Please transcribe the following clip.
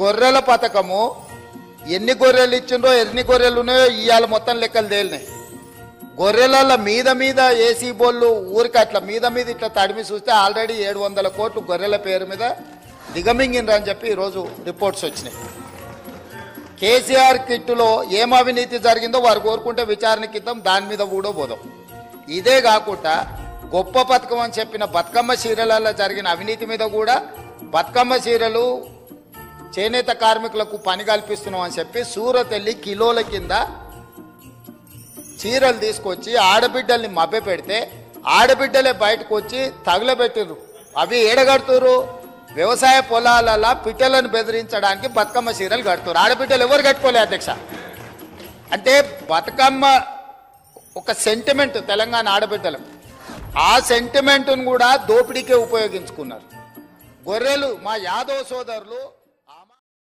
గొర్రెల పథకము ఎన్ని గొర్రెలు ఇచ్చిండ్రో ఎన్ని గొర్రెలు ఉన్నాయో ఇవాళ మొత్తం లెక్కలు తేలినాయి. గొర్రెల మీద ఏసీ బోళ్ళు ఊరికి అట్లా మీద ఇట్లా తడిమి చూస్తే ఆల్రెడీ 700 కోట్లు గొర్రెల పేరు మీద దిగమింగిండ్రు అని చెప్పి ఈరోజు రిపోర్ట్స్ వచ్చినాయి. కేసీఆర్ కిట్టులో ఏం అవినీతి జరిగిందో వారు కోరుకుంటే విచారణకి ఇద్దాం, దాని మీద కూడా పోదాం. ఇదే కాకుండా గొప్ప పథకం అని చెప్పిన బతుకమ్మ చీరలలో జరిగిన అవినీతి మీద కూడా బతుకమ్మ చీరలు చేనేత కార్మికులకు పని కల్పిస్తున్నాం అని చెప్పి సూరత్ వెళ్ళి కిలోల కింద చీరలు తీసుకొచ్చి ఆడబిడ్డల్ని మభ్య పెడితే ఆడబిడ్డలే బయటకు వచ్చి తగులబెట్టిర్రు. అవి ఏడగడుతురు వ్యవసాయ పొలాలలో పిట్టలను బెదిరించడానికి బతుకమ్మ చీరలు కడుతున్నారు. ఆడబిడ్డలు ఎవరు కట్టుకోలే అధ్యక్ష. అంటే బతుకమ్మ ఒక సెంటిమెంట్ తెలంగాణ ఆడబిడ్డలు, ఆ సెంటిమెంట్ను కూడా దోపిడీకే ఉపయోగించుకున్నారు. గొర్రెలు మా యాదవ్ సోదరులు